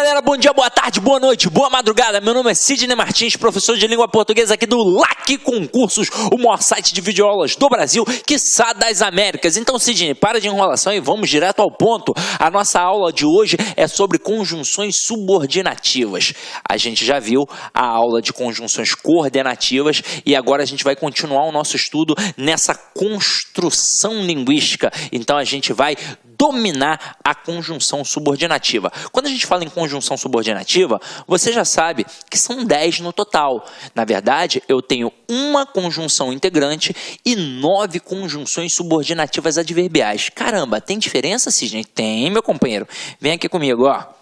galera, bom dia, boa tarde, boa noite, boa madrugada. Meu nome é Sidney Martins, professor de língua portuguesa aqui do LAC Concursos, o maior site de videoaulas do Brasil, quiçá das Américas. Então, Sidney, para de enrolação e vamos direto ao ponto. A nossa aula de hoje é sobre conjunções subordinativas. A gente já viu a aula de conjunções coordenativas e agora a gente vai continuar o nosso estudo nessa construção linguística. Então, a gente vai dominar a conjunção subordinativa. Quando a gente fala em conjunção subordinativa, você já sabe que são 10 no total. Na verdade, eu tenho uma conjunção integrante e 9 conjunções subordinativas adverbiais. Caramba, tem diferença, Sidney? Tem, meu companheiro. Vem aqui comigo, ó.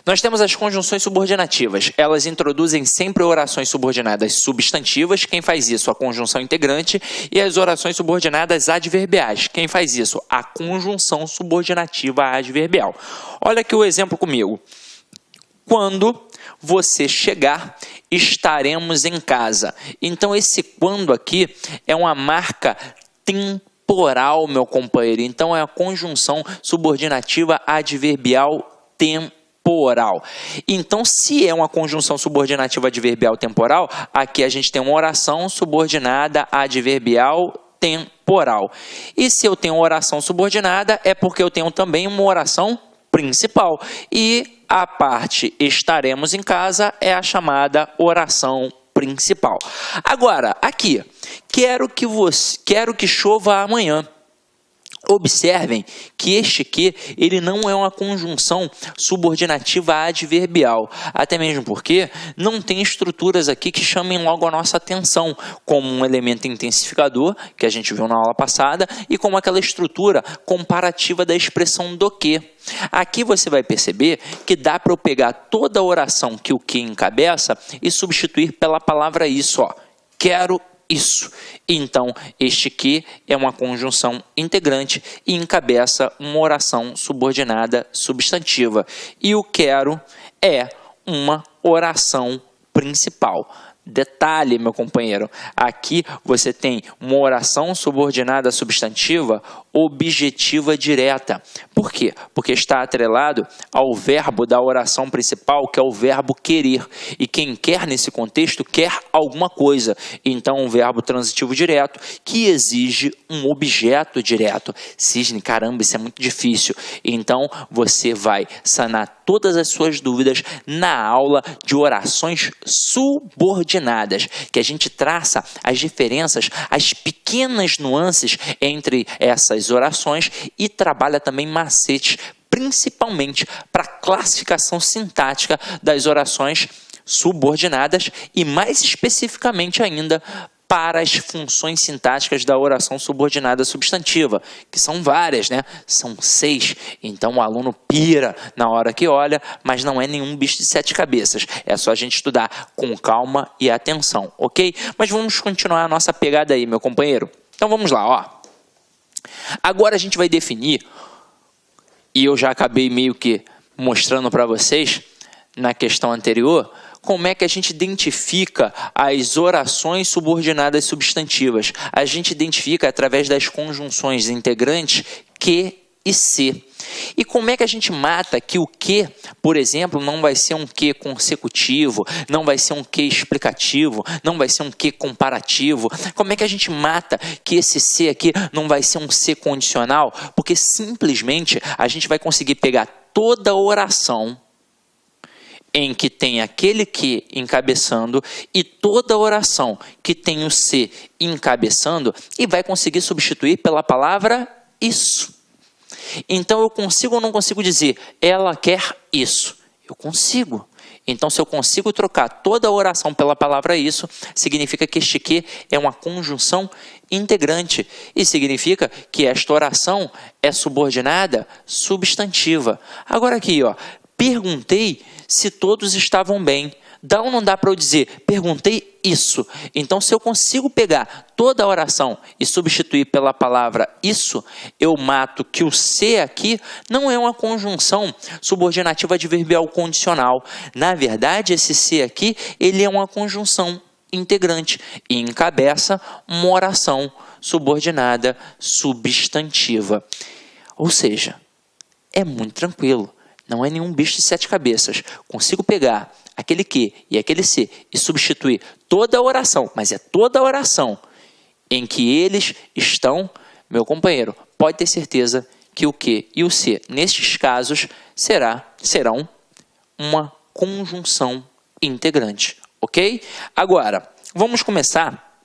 Nós temos as conjunções subordinativas. Elas introduzem sempre orações subordinadas substantivas. Quem faz isso? A conjunção integrante. E as orações subordinadas adverbiais. Quem faz isso? A conjunção subordinativa adverbial. Olha aqui o exemplo comigo. Quando você chegar, estaremos em casa. Então, esse quando aqui é uma marca temporal, meu companheiro. Então, é a conjunção subordinativa adverbial temporal. Então, se é uma conjunção subordinativa adverbial temporal, aqui a gente tem uma oração subordinada adverbial temporal. E se eu tenho uma oração subordinada, é porque eu tenho também uma oração principal. E a parte estaremos em casa é a chamada oração principal. Agora, aqui, quero que chova amanhã. Observem que este que ele não é uma conjunção subordinativa adverbial, até mesmo porque não tem estruturas aqui que chamem logo a nossa atenção, como um elemento intensificador, que a gente viu na aula passada, e como aquela estrutura comparativa da expressão do que. Aqui você vai perceber que dá para eu pegar toda a oração que o que encabeça e substituir pela palavra isso, ó. Quero isso. Então, este que é uma conjunção integrante e encabeça uma oração subordinada substantiva. E o quero é uma oração principal. Detalhe, meu companheiro, aqui você tem uma oração subordinada substantiva objetiva direta. Por quê? Porque está atrelado ao verbo da oração principal, que é o verbo querer. E quem quer nesse contexto quer alguma coisa. Então, um verbo transitivo direto que exige um objeto direto. Sidney, caramba, isso é muito difícil. Então, você vai sanar todas as suas dúvidas na aula de orações subordinadas, que a gente traça as diferenças, as pequenas nuances entre essas orações e trabalha também macetes, principalmente para a classificação sintática das orações subordinadas e mais especificamente ainda para as funções sintáticas da oração subordinada substantiva, que são várias, né? São 6. Então o aluno pira na hora que olha, mas não é nenhum bicho de 7 cabeças. É só a gente estudar com calma e atenção, ok? Mas vamos continuar a nossa pegada aí, meu companheiro. Então vamos lá, ó. Agora a gente vai definir, e eu já acabei meio que mostrando para vocês na questão anterior, como é que a gente identifica as orações subordinadas substantivas. A gente identifica através das conjunções integrantes que e se. E como é que a gente mata que o que, por exemplo, não vai ser um que consecutivo, não vai ser um que explicativo, não vai ser um que comparativo? Como é que a gente mata que esse se aqui não vai ser um se condicional? Porque simplesmente a gente vai conseguir pegar toda a oração em que tem aquele que encabeçando e toda a oração que tem o se encabeçando e vai conseguir substituir pela palavra isso. Então eu consigo ou não consigo dizer ela quer isso? Eu consigo. Então se eu consigo trocar toda a oração pela palavra isso, significa que este que é uma conjunção integrante e significa que esta oração é subordinada substantiva. Agora aqui, ó, perguntei se todos estavam bem. Dá ou não dá para eu dizer, perguntei isso. Então, se eu consigo pegar toda a oração e substituir pela palavra isso, eu mato que o se aqui não é uma conjunção subordinativa adverbial condicional. Na verdade, esse se aqui, ele é uma conjunção integrante e encabeça uma oração subordinada substantiva. Ou seja, é muito tranquilo. não é nenhum bicho de 7 cabeças. Consigo pegar aquele que e aquele se e substituir toda a oração, mas é toda a oração em que eles estão, meu companheiro, pode ter certeza que o que e o se, nestes casos, serão uma conjunção integrante, ok? Agora, vamos começar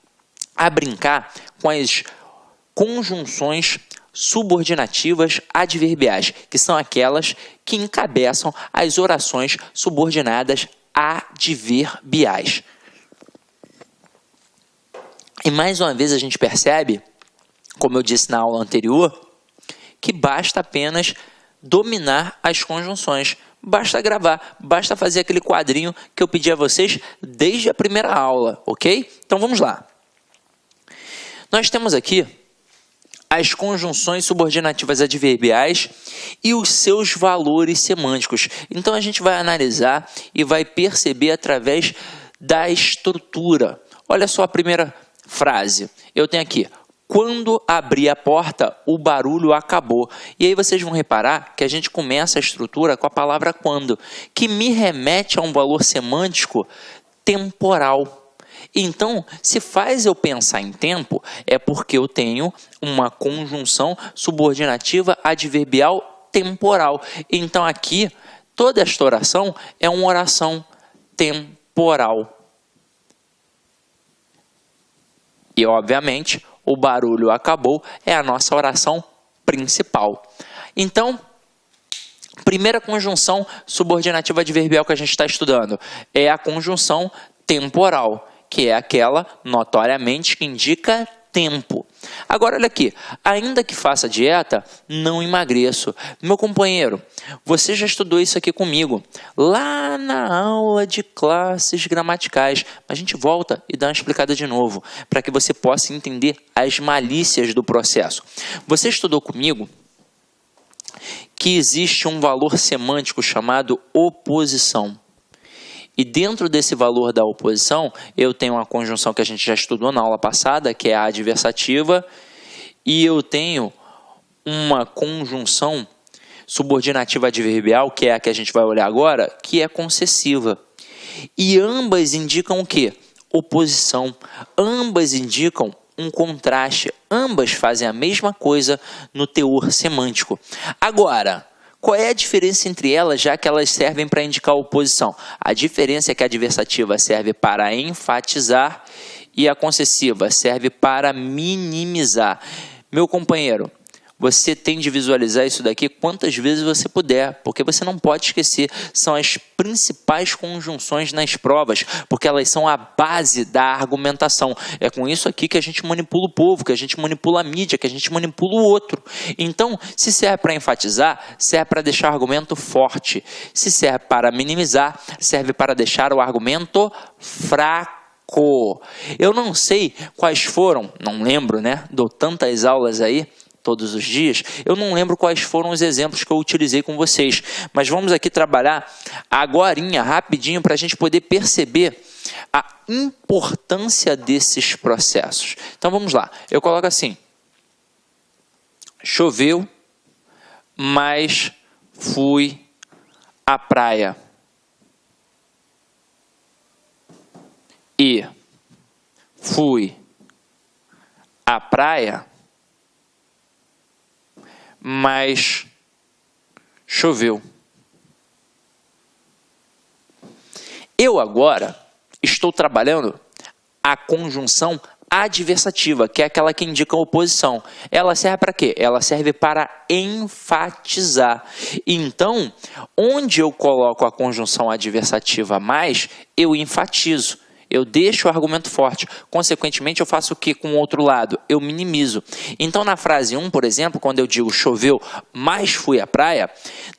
a brincar com as conjunções subordinativas adverbiais, que são aquelas que encabeçam as orações subordinadas adverbiais. E mais uma vez a gente percebe, como eu disse na aula anterior, que basta apenas dominar as conjunções. Basta gravar, basta fazer aquele quadrinho que eu pedi a vocês desde a primeira aula, ok? Então vamos lá. Nós temos aqui as conjunções subordinativas adverbiais e os seus valores semânticos. Então a gente vai analisar e vai perceber através da estrutura. Olha só a primeira frase. Eu tenho aqui: quando abri a porta, o barulho acabou. E aí vocês vão reparar que a gente começa a estrutura com a palavra quando, que me remete a um valor semântico temporal. Então, se faz eu pensar em tempo, é porque eu tenho uma conjunção subordinativa adverbial temporal. Então, aqui, toda esta oração é uma oração temporal. E, obviamente, o barulho acabou é a nossa oração principal. Então, primeira conjunção subordinativa adverbial que a gente está estudando é a conjunção temporal, que é aquela, notoriamente, que indica tempo. Agora, olha aqui. Ainda que faça dieta, não emagreço. Meu companheiro, você já estudou isso aqui comigo, lá na aula de classes gramaticais. A gente volta e dá uma explicada de novo, para que você possa entender as malícias do processo. Você estudou comigo que existe um valor semântico chamado oposição. E dentro desse valor da oposição, eu tenho uma conjunção que a gente já estudou na aula passada, que é a adversativa, e eu tenho uma conjunção subordinativa adverbial, que é a que a gente vai olhar agora, que é concessiva. E ambas indicam o quê? Oposição. Ambas indicam um contraste. Ambas fazem a mesma coisa no teor semântico. Agora, qual é a diferença entre elas, já que elas servem para indicar oposição? A diferença é que a adversativa serve para enfatizar e a concessiva serve para minimizar. Meu companheiro, você tem de visualizar isso daqui quantas vezes você puder, porque você não pode esquecer, são as principais conjunções nas provas, porque elas são a base da argumentação. É com isso aqui que a gente manipula o povo, que a gente manipula a mídia, que a gente manipula o outro. Então, se serve para enfatizar, serve para deixar o argumento forte. Se serve para minimizar, serve para deixar o argumento fraco. Eu não sei quais foram, não lembro, né? Dou tantas aulas aí, todos os dias, eu não lembro quais foram os exemplos que eu utilizei com vocês, mas vamos aqui trabalhar agorinha, rapidinho, para a gente poder perceber a importância desses processos. Então vamos lá, eu coloco assim: choveu, mas fui à praia. E fui à praia, mas choveu. Eu agora estou trabalhando a conjunção adversativa, que é aquela que indica a oposição. Ela serve para quê? Ela serve para enfatizar. Então, onde eu coloco a conjunção adversativa mais, eu enfatizo. Eu deixo o argumento forte. Consequentemente, eu faço o que com o outro lado? Eu minimizo. Então, na frase 1, por exemplo, quando eu digo choveu, mas fui à praia,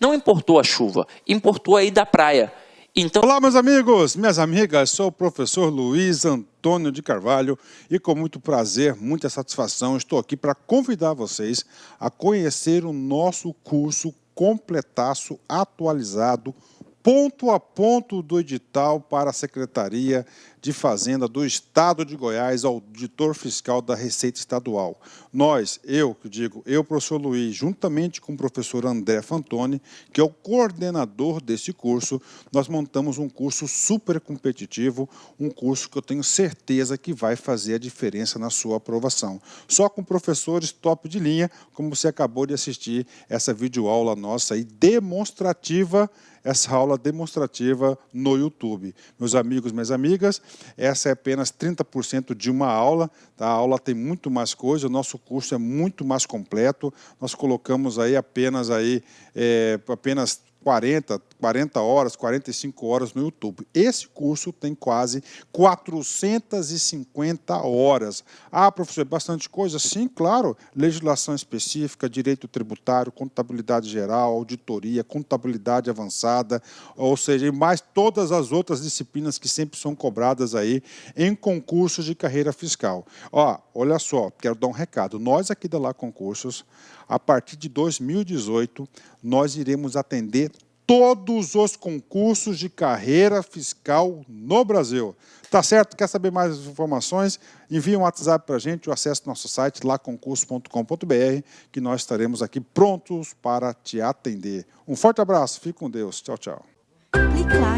não importou a chuva, importou a ida à praia. Então... Olá, meus amigos, minhas amigas, sou o professor Luiz Antônio de Carvalho e com muito prazer, muita satisfação, estou aqui para convidar vocês a conhecer o nosso curso completaço, atualizado, ponto a ponto do edital para a Secretaria de Fazenda do Estado de Goiás, auditor fiscal da Receita Estadual. Nós, eu, professor Luiz, juntamente com o professor André Fantoni, que é o coordenador desse curso, nós montamos um curso super competitivo, um curso que eu tenho certeza que vai fazer a diferença na sua aprovação. Só com professores top de linha, como você acabou de assistir essa videoaula nossa aí, demonstrativa, essa aula demonstrativa no YouTube. Meus amigos, minhas amigas, essa é apenas 30% de uma aula, tá? A aula tem muito mais coisa, o nosso curso é muito mais completo, nós colocamos aí apenas 40 horas, 45 horas no YouTube. Esse curso tem quase 450 horas. Ah, professor, é bastante coisa? Sim, claro. Legislação específica, direito tributário, contabilidade geral, auditoria, contabilidade avançada, ou seja, e mais todas as outras disciplinas que sempre são cobradas aí em concursos de carreira fiscal. Ó, olha só, quero dar um recado. Nós aqui da Lá Concursos, a partir de 2018, nós iremos atender todos os concursos de carreira fiscal no Brasil. Tá certo? Quer saber mais informações? Envie um WhatsApp para a gente ou acesse nosso site laconcurso.com.br que nós estaremos aqui prontos para te atender. Um forte abraço, fique com Deus. Tchau, tchau. Clique lá.